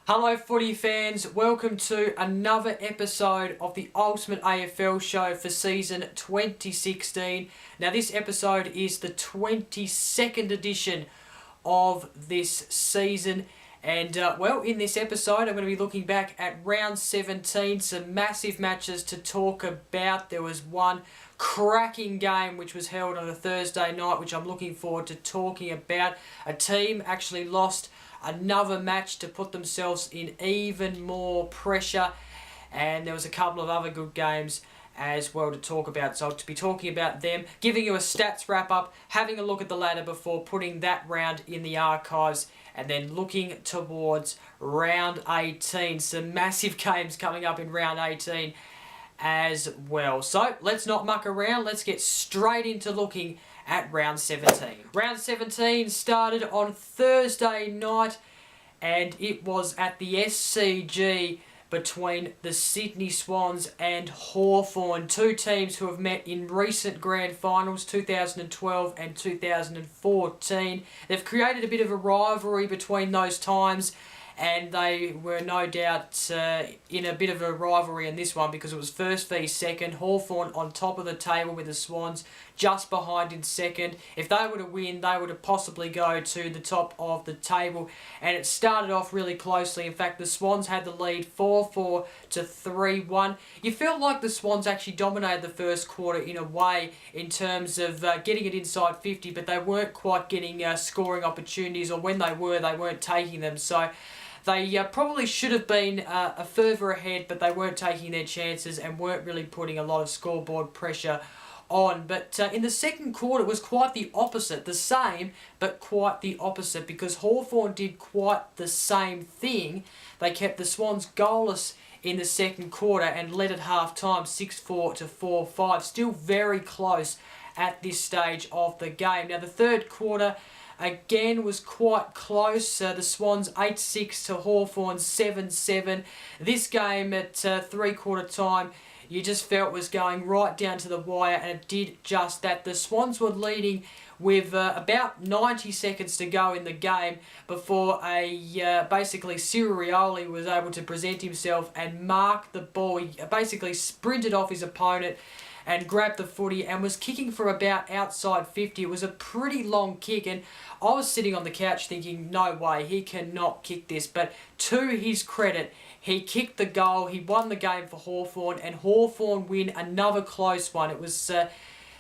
Hello footy fans, welcome to another episode of the Ultimate AFL Show for season 2016. Now this episode is the 22nd edition of this season, and well, in this episode I'm going to be looking back at round 17, some massive matches to talk about. There was one cracking game which was held on a Thursday night which I'm looking forward to talking about. A team actually lost another match to put themselves in even more pressure, and there was a couple of other good games as well to talk about. So to be talking about them, giving you a stats wrap up, having a look at the ladder before putting that round in the archives, and then looking towards round 18. Some massive games coming up in round 18 as well. So let's not muck around, let's get straight into looking at round 17. Round 17 started on Thursday night, and it was at the SCG between the Sydney Swans and Hawthorn, two teams who have met in recent grand finals, 2012 and 2014. They've created a bit of a rivalry between those times, and they were no doubt in a bit of a rivalry in this one because it was first v second. Hawthorn on top of the table with the Swans just behind in second. If they were to win, they would have possibly go to the top of the table, and it started off really closely. In fact, the Swans had the lead 4-4 to 3-1. You felt like the Swans actually dominated the first quarter in a way in terms of getting it inside 50, but they weren't quite getting scoring opportunities, or when they weren't taking them. So they probably should have been further ahead, but they weren't taking their chances and weren't really putting a lot of scoreboard pressure on. But in the second quarter, it was quite the opposite. The same, but quite the opposite, because Hawthorn did quite the same thing. They kept the Swans goalless in the second quarter and led at half-time 6-4 to 4-5. Still very close at this stage of the game. Now, the third quarter again was quite close. The Swans 8-6 to Hawthorn 7-7. This game at three-quarter time, you just felt was going right down to the wire, and it did just that. The Swans were leading with about 90 seconds to go in the game before basically Sirioli was able to present himself and mark the ball. He basically sprinted off his opponent and grabbed the footy and was kicking for about outside 50. It was a pretty long kick, and I was sitting on the couch thinking, no way, he cannot kick this. But to his credit, he kicked the goal, he won the game for Hawthorn, and Hawthorn win another close one. It was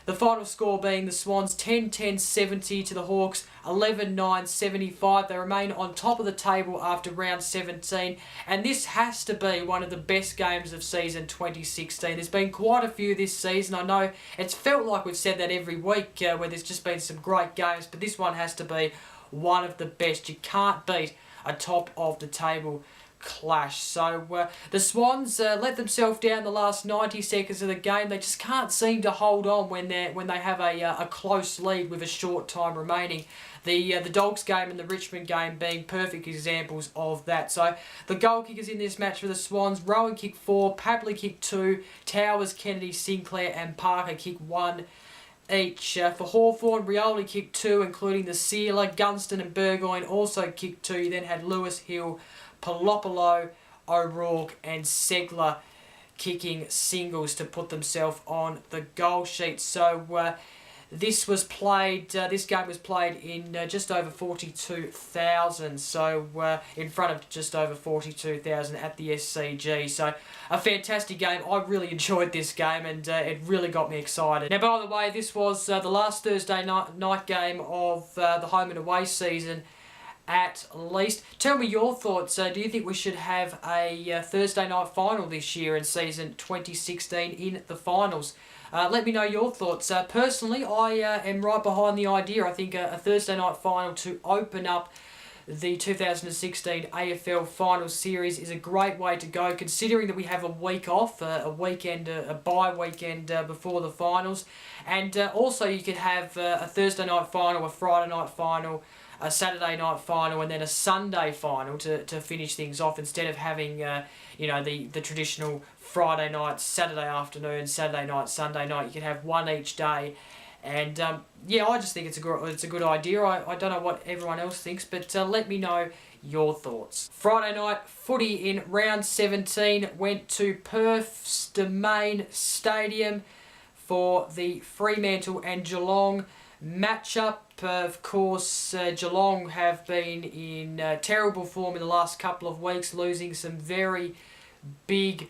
the final score being the Swans 10-10-70 to the Hawks 11-9-75. They remain on top of the table after round 17, and this has to be one of the best games of season 2016. There's been quite a few this season. I know it's felt like we've said that every week where there's just been some great games, but this one has to be one of the best. You can't beat a top of the table clash. So the Swans let themselves down the last 90 seconds of the game. They just can't seem to hold on when they have a close lead with a short time remaining. The Dogs game and the Richmond game being perfect examples of that. So the goal kickers in this match for the Swans: Rowan kicked 4, Papley kicked 2, Towers, Kennedy, Sinclair and Parker kicked 1 each. For Hawthorn, Rioli kicked 2, including the Sealer. Gunston and Burgoyne also kicked 2. You then had Lewis, Hill, Palopolo, O'Rourke and Segler kicking singles to put themselves on the goal sheet. So this game was played in just over 42,000, so in front of just over 42,000 at the SCG. So a fantastic game. I really enjoyed this game, and it really got me excited. Now, by the way, this was the last Thursday night game of the home and away season at least. Tell me your thoughts. Do you think we should have a Thursday night final this year in season 2016 in the finals? Let me know your thoughts. Personally, I am right behind the idea. I think a Thursday night final to open up the 2016 AFL Finals Series is a great way to go, considering that we have a week off, a weekend, a bye weekend before the finals. And also you could have a Thursday night final, a Friday night final, a Saturday night final, and then a Sunday final to finish things off, instead of having the traditional Friday night, Saturday afternoon, Saturday night, Sunday night. You can have one each day. And I just think it's a good idea. I don't know what everyone else thinks, but let me know your thoughts. Friday night footy in round 17 went to Perth's Domain Stadium for the Fremantle and Geelong matchup. Of course, Geelong have been in terrible form in the last couple of weeks, losing some very big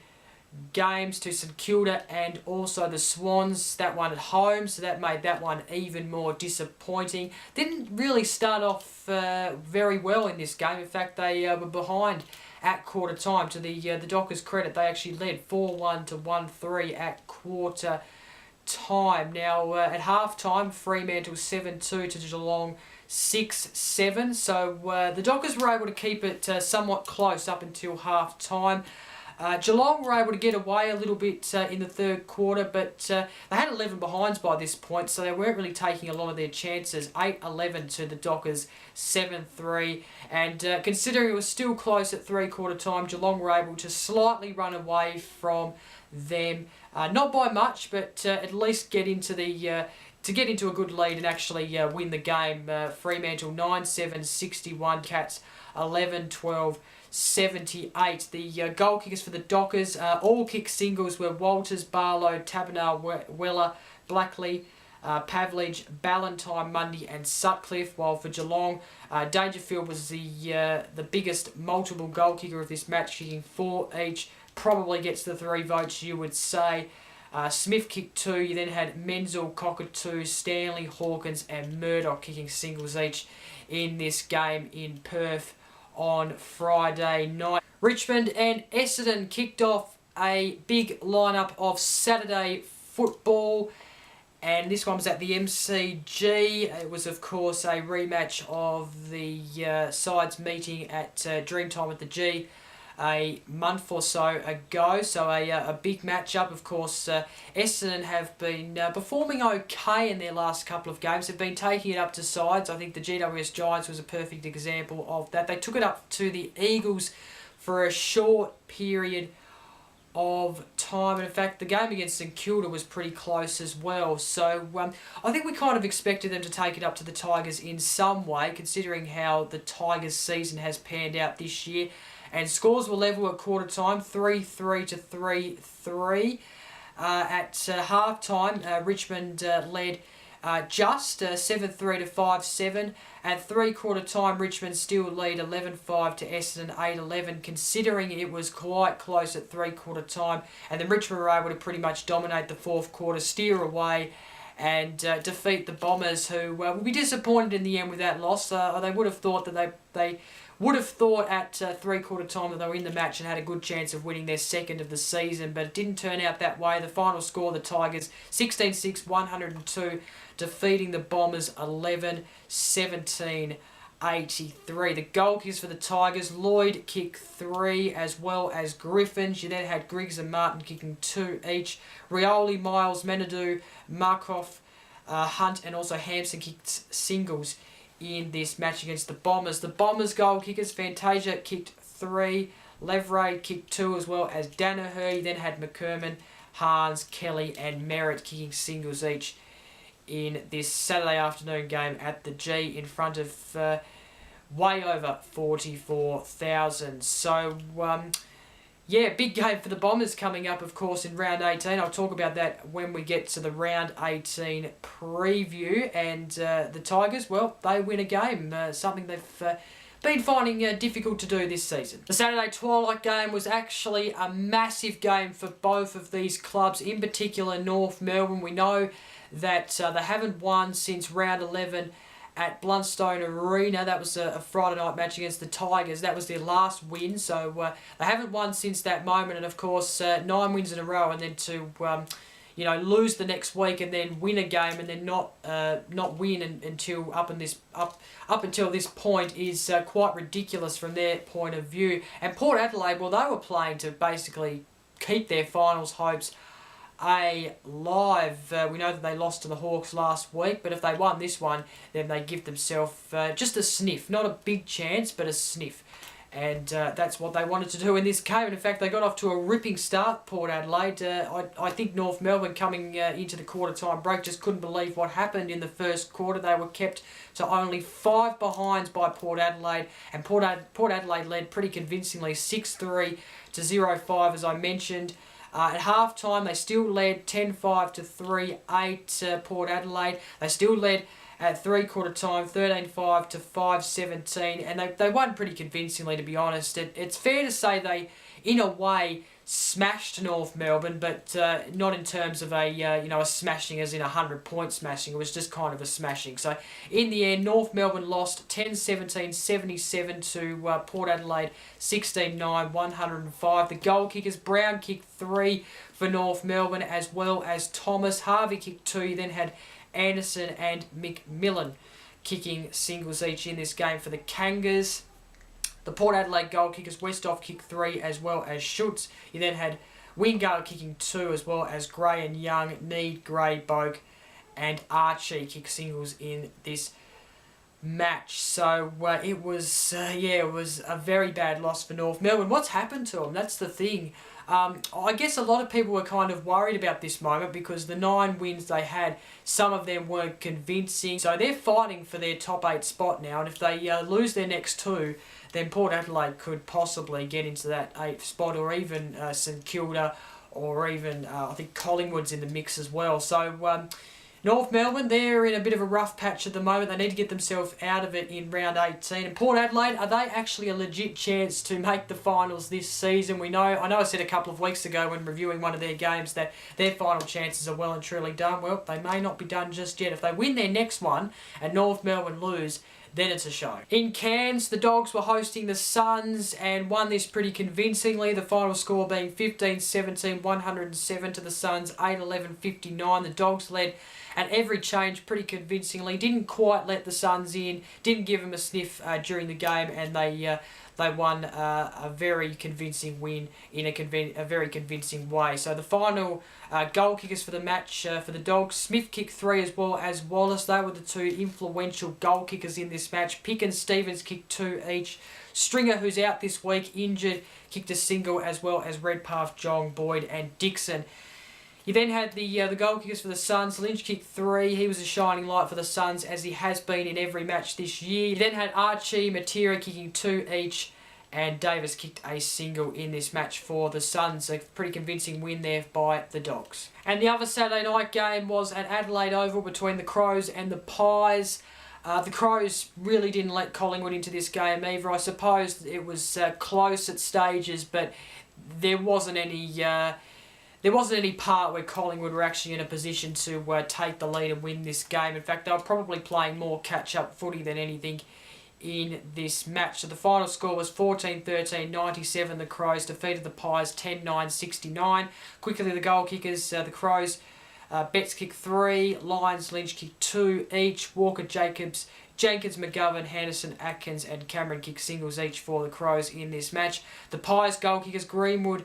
games to St Kilda and also the Swans, that one at home, so that made that one even more disappointing. Didn't really start off very well in this game. In fact, they were behind at quarter time. To the Dockers' credit, they actually led 4-1 to 1-3 at quarter time. Now at half time, Fremantle 7-2 to Geelong 6-7, so the Dockers were able to keep it somewhat close up until half time. Geelong were able to get away a little bit in the third quarter, but they had 11 behinds by this point, so they weren't really taking a lot of their chances. 8-11 to the Dockers, 7-3. And considering it was still close at three-quarter time, Geelong were able to slightly run away from them. Not by much, but at least get into the... to get into a good lead and actually win the game. Fremantle 9-7, 61. Cats 11-12, 78. The goal kickers for the Dockers, all kick singles were Walters, Barlow, Taberner, Weller, Blackley, Pavlich, Ballantyne, Mundy and Sutcliffe, while for Geelong, Dangerfield was the biggest multiple goal kicker of this match, kicking 4 each. Probably gets the 3 votes, you would say. Smith kicked 2. You then had Menzel, Cockatoo, Stanley, Hawkins and Murdoch kicking singles each in this game in Perth on Friday night. Richmond and Essendon kicked off a big lineup of Saturday football, and this one was at the MCG. It was, of course, a rematch of the sides meeting at Dreamtime at the G a month or so ago, so a big matchup. Of course, Essendon have been performing okay in their last couple of games. They've been taking it up to sides. I think the GWS Giants was a perfect example of that. They took it up to the Eagles for a short period of time, and in fact the game against St Kilda was pretty close as well, so I think we kind of expected them to take it up to the Tigers in some way, considering how the Tigers season has panned out this year. And scores were level at quarter time, 3-3 to 3-3. At half time, Richmond led just 7-3 to 5-7. At three-quarter time, Richmond still lead 11-5 to Essendon, 8-11, considering it was quite close at three-quarter time. And then Richmond were able to pretty much dominate the fourth quarter, steer away and defeat the Bombers, who will be disappointed in the end with that loss. They would have thought that they would have thought at three-quarter time that they were in the match and had a good chance of winning their second of the season, but it didn't turn out that way. The final score, the Tigers 16-6, 102, defeating the Bombers 11-17, 83. The goal kicks for the Tigers, Lloyd kicked 3 as well as Griffins. You then had Griggs and Martin kicking 2 each. Rioli, Miles, Menadou, Markov, Hunt and also Hampson kicked singles in this match against the Bombers. The Bombers goal kickers, Fantasia kicked 3, Leverade kicked 2 as well as Danaher. You then had McKerman, Harns, Kelly and Merritt kicking singles each in this Saturday afternoon game at the G in front of way over 44,000. So, big game for the Bombers coming up, of course, in round 18. I'll talk about that when we get to the round 18 preview. And the Tigers, well, they win a game, something they've been finding difficult to do this season. The Saturday twilight game was actually a massive game for both of these clubs, in particular North Melbourne. We know that they haven't won since round 11 at Bluntstone Arena. That was a Friday night match against the Tigers. That was their last win, so they haven't won since that moment. And of course, 9 wins in a row, and then to lose the next week and then win a game and then not win until up until this point is quite ridiculous from their point of view. And Port Adelaide, well, they were playing to basically keep their finals hopes alive. We know that they lost to the Hawks last week, but if they won this one, then they give themselves just a sniff. Not a big chance, but a sniff. And that's what they wanted to do in this game. And in fact, they got off to a ripping start, Port Adelaide. I think North Melbourne coming into the quarter-time break just couldn't believe what happened in the first quarter. They were kept to only 5 behinds by Port Adelaide. And Port Adelaide led pretty convincingly 6-3 to 0-5, as I mentioned. At half-time, they still led 10-5 to 3-8 Port Adelaide. They still led at three-quarter time, 13-5 to 5-17, and they won pretty convincingly, to be honest. It's fair to say they, in a way, smashed North Melbourne, but not in terms of a smashing as in 100-point smashing. It was just kind of a smashing. So in the end, North Melbourne lost 10-17-77 to Port Adelaide 16-9 105. The goal kickers, Brown kicked 3 for North Melbourne, as well as Thomas. Harvey kicked 2. You then had Anderson and McMillan kicking singles each in this game for the Kangas. The Port Adelaide goal kickers, Westhoff kicked 3 as well as Schutz. You then had Wingard kicking 2 as well as Gray and Young, Need, Gray, Boak and Archie kick singles in this match. So it was a very bad loss for North Melbourne. What's happened to them? That's the thing. I guess a lot of people were kind of worried about this moment because the 9 wins they had, some of them weren't convincing. So they're fighting for their top 8 spot now, and if they lose their next 2, then Port Adelaide could possibly get into that 8th spot, or even St Kilda, or even I think Collingwood's in the mix as well. So North Melbourne, they're in a bit of a rough patch at the moment. They need to get themselves out of it in round 18. And Port Adelaide, are they actually a legit chance to make the finals this season? I know I said a couple of weeks ago when reviewing one of their games that their final chances are well and truly done. Well, they may not be done just yet. If they win their next one and North Melbourne lose, then it's a show. In Cairns, the Dogs were hosting the Suns and won this pretty convincingly. The final score being 15-17, 107 to the Suns, 8-11, 59. The Dogs led at every change pretty convincingly. Didn't quite let the Suns in, didn't give them a sniff during the game, and they won a very convincing win in a very convincing way. So the final goal kickers for the match for the Dogs, Smith kicked 3 as well as Wallace. They were the 2 influential goal kickers in this match. Pick and Stevens kicked 2 each. Stringer, who's out this week, injured, kicked a single, as well as Redpath, Jong, Boyd and Dixon. You then had the goal kickers for the Suns. Lynch kicked 3. He was a shining light for the Suns, as he has been in every match this year. You then had Archie, Matera kicking 2 each, and Davis kicked a single in this match for the Suns. A pretty convincing win there by the Dogs. And the other Saturday night game was at Adelaide Oval between the Crows and the Pies. The Crows really didn't let Collingwood into this game either. I suppose it was close at stages, but there wasn't any part where Collingwood were actually in a position to take the lead and win this game. In fact, they were probably playing more catch-up footy than anything in this match. So the final score was 14-13, 97. The Crows defeated the Pies 10-9, 69. Quickly, the goal kickers, the Crows, Betts kicked 3, Lyons, Lynch kicked 2 each, Walker, Jacobs, Jenkins, McGovern, Henderson, Atkins and Cameron kicked singles each for the Crows in this match. The Pies goal kickers, Greenwood,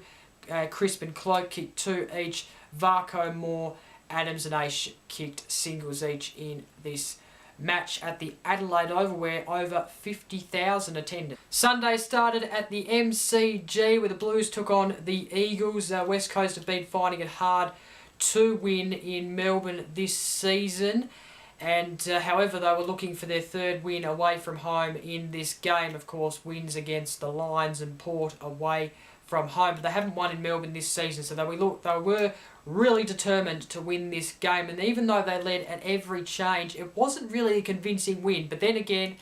Crisp and Cloak kicked 2 each. Varco, Moore, Adams and Aish kicked singles each in this match at the Adelaide Oval, where over 50,000 attended. Sunday started at the MCG, where the Blues took on the Eagles. West Coast have been finding it hard to win in Melbourne this season, and however, they were looking for their 3rd win away from home in this game. Of course, wins against the Lions and Port away from home, but they haven't won in Melbourne this season, so they were really determined to win this game. And even though they led at every change, it wasn't really a convincing win. But then again,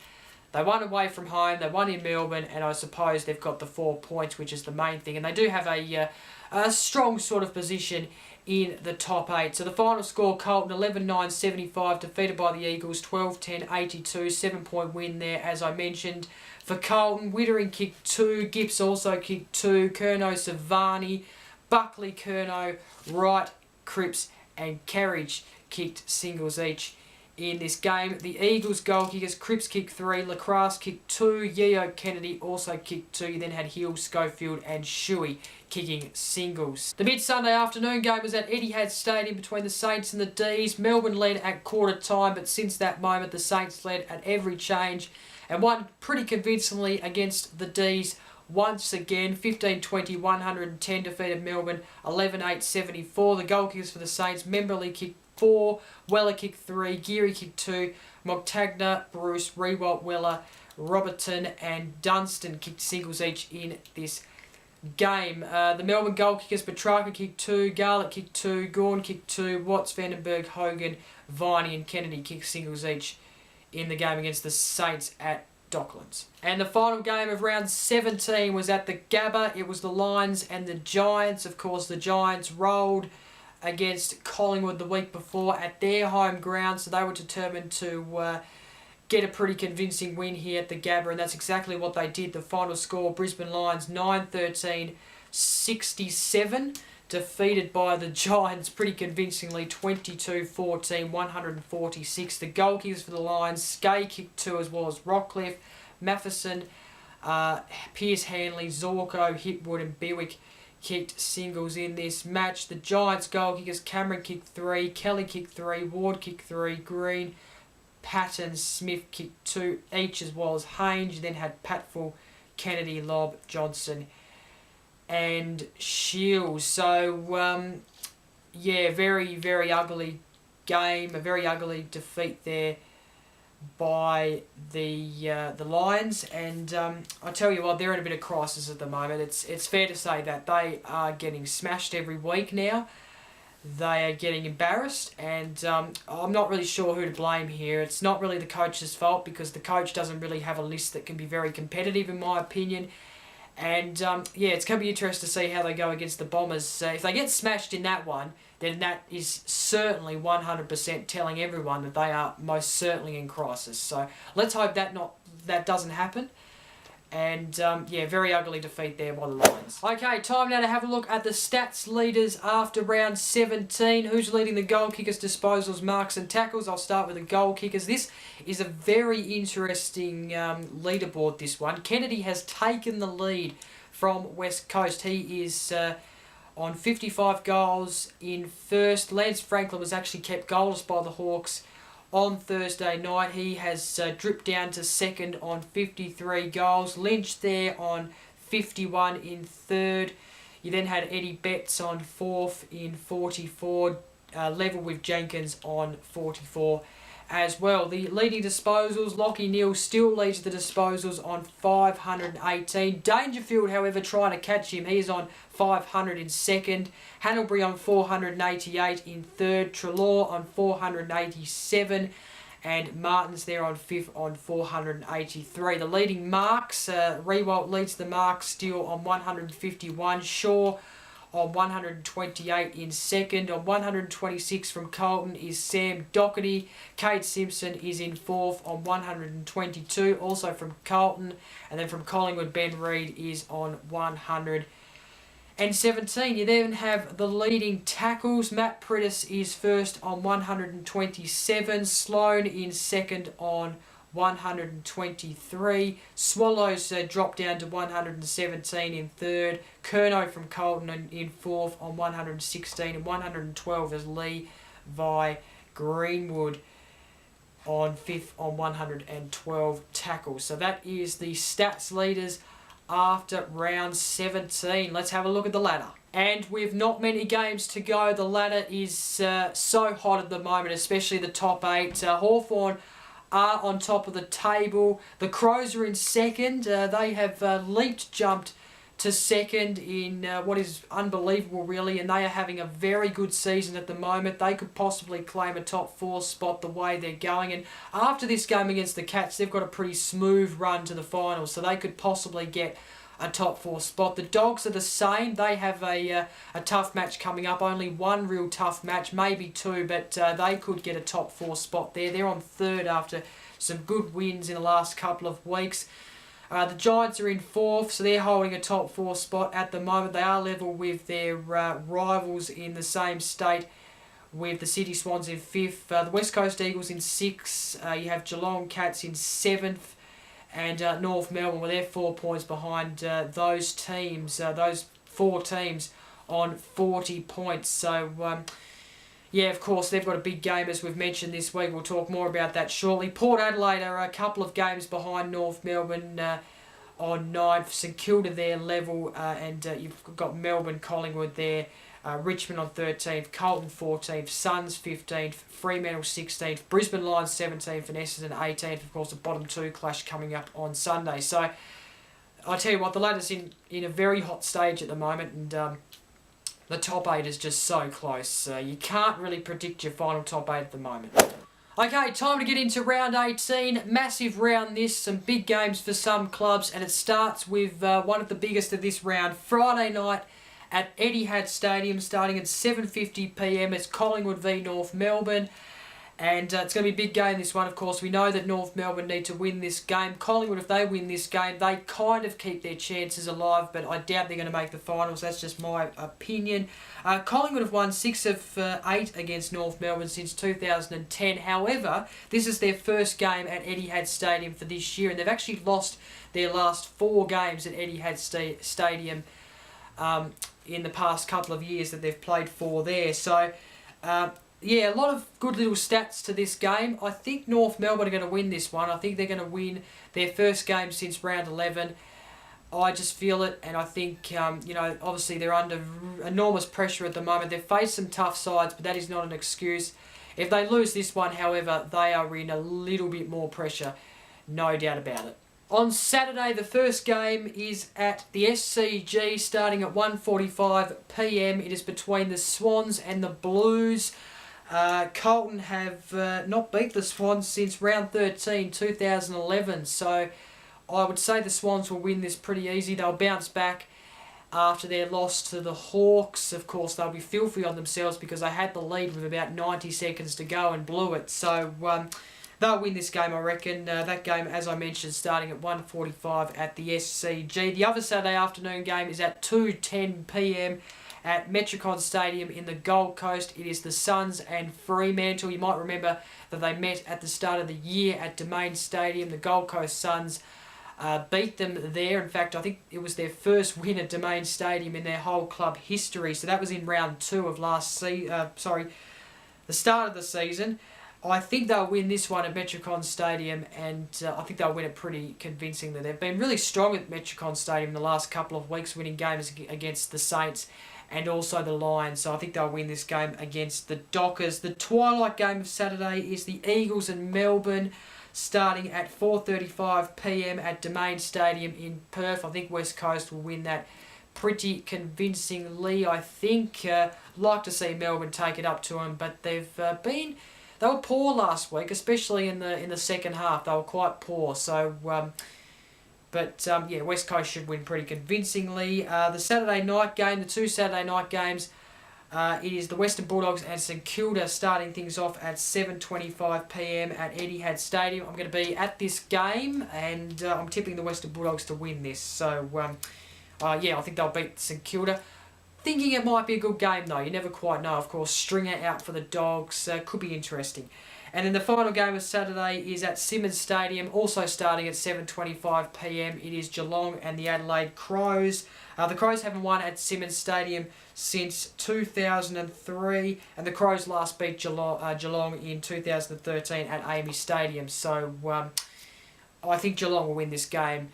they won away from home, they won in Melbourne, and I suppose they've got the 4 points, which is the main thing. And they do have a strong sort of position in the top 8. So the final score, Carlton 11-9, 75, defeated by the Eagles 12-10, 82, 7-point win there, as I mentioned. For Carlton, Wittering kicked 2, Gibbs also kicked 2, Curnow, Savani, Buckley, Curnow, Wright, Cripps and Carriage kicked singles each in this game. The Eagles goal kickers, Cripps kicked 3, Lacrosse kicked 2, Yeo Kennedy also kicked 2. You then had Hill, Schofield and Shuey kicking singles. The mid-Sunday afternoon game was at Etihad Stadium between the Saints and the D's. Melbourne led at quarter time, but since that moment the Saints led at every change and won pretty convincingly against the D's once again. 15-20, 110 defeated Melbourne, 11-8, 74. The goal kickers for the Saints, Memberley kicked 4, Weller kicked 3, Geary kicked 2, Montagna, Bruce, Rewalt, Weller, Robertson and Dunstan kicked singles each in this game. The Melbourne goal kickers, Petrarca kicked 2, Garlick kicked 2, Gawn kicked 2, Watts, Vandenberg, Hogan, Viney and Kennedy kicked singles each in the game against the Saints at Docklands. And the final game of round 17 was at the Gabba. It was the Lions and the Giants. Of course, the Giants rolled against Collingwood the week before at their home ground, so they were determined to get a pretty convincing win here at the Gabba, and that's exactly what they did. The final score, Brisbane Lions 9-13, 67, defeated by the Giants pretty convincingly 22-14, 146. The goal kickers for the Lions, Skay kicked 2 as well as Rockcliffe, Matheson, Pierce Hanley, Zorko, Hipwood and Bewick kicked singles in this match. The Giants goal kickers, Cameron kicked 3, Kelly kicked 3, Ward kicked 3, Green, Patton, Smith kicked 2 each as well as Haynes. You then had Patfull, Kennedy, Lobb, Johnson and Shields. So yeah, very, very ugly game, a very ugly defeat there by the Lions, and I tell you what, they're in a bit of crisis at the moment. It's fair to say that they are getting smashed every week now. They are getting embarrassed, and I'm not really sure who to blame here. It's not really the coach's fault, because the coach doesn't really have a list that can be very competitive in my opinion. And yeah, it's going to be interesting to see how they go against the Bombers. If they get smashed in that one, then that is certainly 100% telling everyone that they are most certainly in crisis. So let's hope that doesn't happen. And yeah, very ugly defeat there by the Lions. Okay, time now to have a look at the stats leaders after round 17. Who's leading the goal kickers, disposals, marks and tackles? I'll start with the goal kickers. This is a very interesting leaderboard, this one. Kennedy has taken the lead from West Coast. He is on 55 goals in first. Lance Franklin was actually kept goalless by the Hawks on Thursday night. He has dripped down to second on 53 goals. Lynch there on 51 in third. You then had Eddie Betts on fourth in 44, level with Jenkins on 44 as well. The leading disposals, Lockie Neal still leads the disposals on 518. Dangerfield, however, trying to catch him. He is on 500 in second. Hannelbury on 488 in third. Trelaw on 487. And Martin's there on fifth on 483. The leading marks, Rewalt leads the marks still on 151. Shaw on 128 in second. On 126 from Carlton is Sam Doherty. Kate Simpson is in fourth on 122, also from Carlton. And then from Collingwood, Ben Reid is on 117. You then have the leading tackles. Matt Prittis is first on 127. Sloane in second on 123. Swallows dropped down to 117 in third. Curnow from Colton in fourth on 116, and 112 is Levi Greenwood on fifth on 112 tackles. So that is the stats leaders after round 17. Let's have a look at the ladder. And with not many games to go, the ladder is so hot at the moment, especially the top 8. Hawthorn are on top of the table. The Crows are in second. They have jumped to second in what is unbelievable, really, and they are having a very good season at the moment. They could possibly claim a top 4 spot the way they're going, and after this game against the Cats, they've got a pretty smooth run to the finals, so they could possibly get a top 4 spot. The Dogs are the same. They have a tough match coming up. Only one real tough match, maybe 2, but they could get a top 4 spot there. They're on third after some good wins in the last couple of weeks. The Giants are in fourth, so they're holding a top 4 spot at the moment. They are level with their rivals in the same state, with the City Swans in 5th. The West Coast Eagles in 6th. You have Geelong Cats in 7th. And North Melbourne, well, they're 4 points behind those teams, those 4 teams on 40 points. So, yeah, of course, they've got a big game, as we've mentioned this week. We'll talk more about that shortly. Port Adelaide are a couple of games behind North Melbourne on 9th. St Kilda there level, and you've got Melbourne, Collingwood there. Richmond on 13th, Carlton 14th, Suns 15th, Fremantle 16th, Brisbane Lions 17th and Essendon 18th. Of course, the bottom 2 clash coming up on Sunday. So, I tell you what, the ladder's in a very hot stage at the moment, and the top 8 is just so close. You can't really predict your final top 8 at the moment. Okay, time to get into round 18. Massive round this, some big games for some clubs, and it starts with one of the biggest of this round, Friday night at Etihad Stadium, starting at 7:50 p.m. It's Collingwood v North Melbourne, and it's going to be a big game, this one, of course. We know that North Melbourne need to win this game. Collingwood, if they win this game, they kind of keep their chances alive, but I doubt they're going to make the finals. That's just my opinion. Collingwood have won 6 of 8 against North Melbourne since 2010. However, this is their first game at Etihad Stadium for this year, and they've actually lost their last 4 games at Etihad Stadium in the past couple of years that they've played for there. So, yeah, a lot of good little stats to this game. I think North Melbourne are going to win this one. I think they're going to win their first game since round 11. I just feel it, and I think, you know, obviously they're under enormous pressure at the moment. They've faced some tough sides, but that is not an excuse. If they lose this one, however, they are in a little bit more pressure, no doubt about it. On Saturday, the first game is at the SCG, starting at 1:45 p.m. It is between the Swans and the Blues. Carlton have not beat the Swans since round 13, 2011. So I would say the Swans will win this pretty easy. They'll bounce back after their loss to the Hawks. Of course, they'll be filthy on themselves because they had the lead with about 90 seconds to go and blew it. So they'll win this game, I reckon. That game, as I mentioned, starting at 1:45 at the SCG. The other Saturday afternoon game is at 2:10 p.m. at Metricon Stadium in the Gold Coast. It is the Suns and Fremantle. You might remember that they met at the start of the year at Domain Stadium. The Gold Coast Suns beat them there. In fact, I think it was their first win at Domain Stadium in their whole club history. So that was in round 2 of the start of the season. I think they'll win this one at Metricon Stadium, and I think they'll win it pretty convincingly. They've been really strong at Metricon Stadium the last couple of weeks, winning games against the Saints and also the Lions. So I think they'll win this game against the Dockers. The twilight game of Saturday is the Eagles and Melbourne, starting at 4:35 p.m. at Domain Stadium in Perth. I think West Coast will win that pretty convincingly. I think like to see Melbourne take it up to them, but they were poor last week, especially in the second half. They were quite poor. So, yeah, West Coast should win pretty convincingly. The Saturday night game, the 2 Saturday night games, it is the Western Bulldogs and St Kilda starting things off at 7:25 p.m. at Etihad Stadium. I'm going to be at this game, and I'm tipping the Western Bulldogs to win this. So, yeah, I think they'll beat St Kilda. Thinking it might be a good game, though. You never quite know. Of course, Stringer out for the Dogs. Could be interesting. And then the final game of Saturday is at Simmons Stadium, also starting at 7:25 p.m. It is Geelong and the Adelaide Crows. The Crows haven't won at Simmons Stadium since 2003, and the Crows last beat Geelong in 2013 at Amy Stadium. So I think Geelong will win this game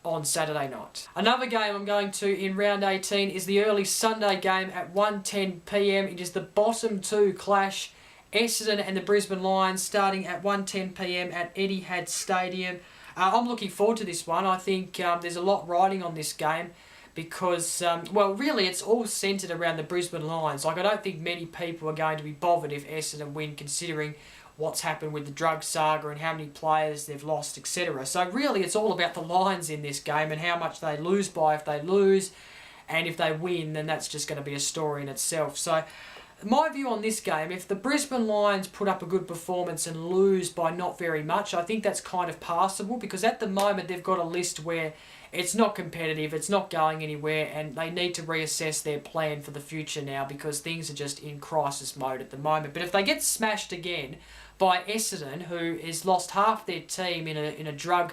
on Saturday night. Another game I'm going to in round 18 is the early Sunday game at 1:10 p.m. It is the bottom 2 clash, Essendon and the Brisbane Lions, starting at 1:10 p.m. at Etihad Stadium. I'm looking forward to this one. I think there's a lot riding on this game because, well, really it's all centred around the Brisbane Lions. Like, I don't think many people are going to be bothered if Essendon win, considering what's happened with the drug saga and how many players they've lost, etc. So really it's all about the Lions in this game and how much they lose by if they lose, and if they win, then that's just going to be a story in itself. So my view on this game, if the Brisbane Lions put up a good performance and lose by not very much, I think that's kind of passable, because at the moment they've got a list where it's not competitive, it's not going anywhere, and they need to reassess their plan for the future now, because things are just in crisis mode at the moment. But if they get smashed again by Essendon, who has lost half their team in a drug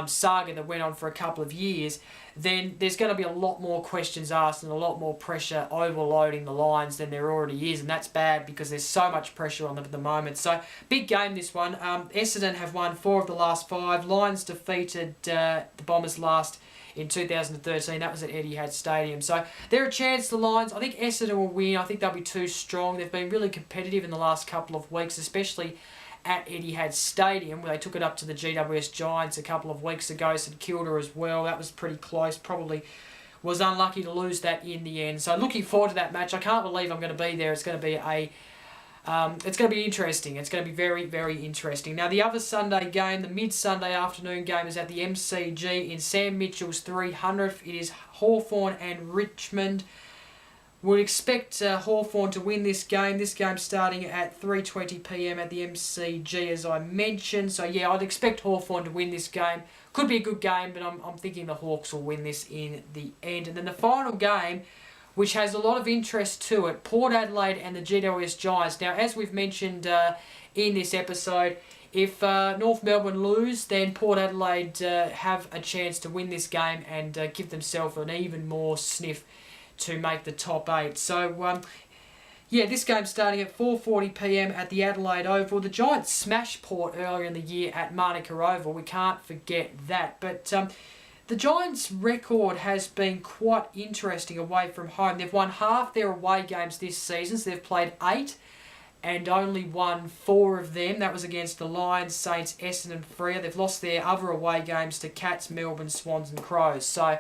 saga that went on for a couple of years, then there's going to be a lot more questions asked and a lot more pressure overloading the Lions than there already is, and that's bad because there's so much pressure on them at the moment. So, big game this one. Essendon have won 4 of the last 5. Lions defeated the Bombers last in 2013. That was at Etihad Stadium. So, they're a chance, the Lions. I think Essendon will win. I think they'll be too strong. They've been really competitive in the last couple of weeks, especially at Etihad Stadium, where they took it up to the GWS Giants a couple of weeks ago. St Kilda as well. That was pretty close. Probably was unlucky to lose that in the end. So looking forward to that match. I can't believe I'm going to be there. It's going to be it's going to be interesting. It's going to be very, very interesting. Now, the other Sunday game, the mid-Sunday afternoon game, is at the MCG in Sam Mitchell's 300th. It is Hawthorn and Richmond. Would expect Hawthorn to win this game. This game starting at 3:20 p.m. at the MCG, as I mentioned. So, yeah, I'd expect Hawthorn to win this game. Could be a good game, but I'm thinking the Hawks will win this in the end. And then the final game, which has a lot of interest to it, Port Adelaide and the GWS Giants. Now, as we've mentioned in this episode, if North Melbourne lose, then Port Adelaide have a chance to win this game and give themselves an even more sniff to make the top 8. So, yeah, this game's starting at 4:40 p.m. at the Adelaide Oval. The Giants smashed Port earlier in the year at Manuka Oval. We can't forget that. But the Giants' record has been quite interesting away from home. They've won half their away games this season, so they've played 8 and only won 4 of them. That was against the Lions, Saints, Essendon and Freo. They've lost their other away games to Cats, Melbourne, Swans and Crows. So,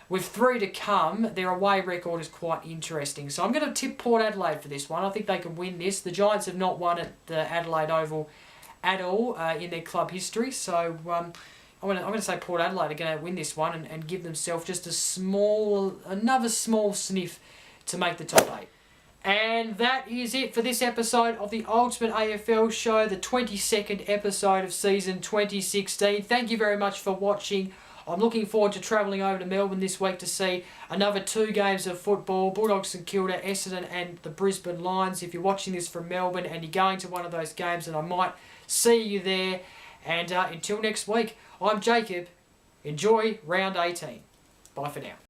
with 3 to come, their away record is quite interesting. So I'm going to tip Port Adelaide for this one. I think they can win this. The Giants have not won at the Adelaide Oval at all in their club history. So I'm going to say Port Adelaide are going to win this one and give themselves just another small sniff to make the top 8. And that is it for this episode of the Ultimate AFL Show, the 22nd episode of season 2016. Thank you very much for watching. I'm looking forward to travelling over to Melbourne this week to see another 2 games of football, Bulldogs and Kilda, Essendon and the Brisbane Lions. If you're watching this from Melbourne and you're going to one of those games, then I might see you there. And until next week, I'm Jacob. Enjoy round 18. Bye for now.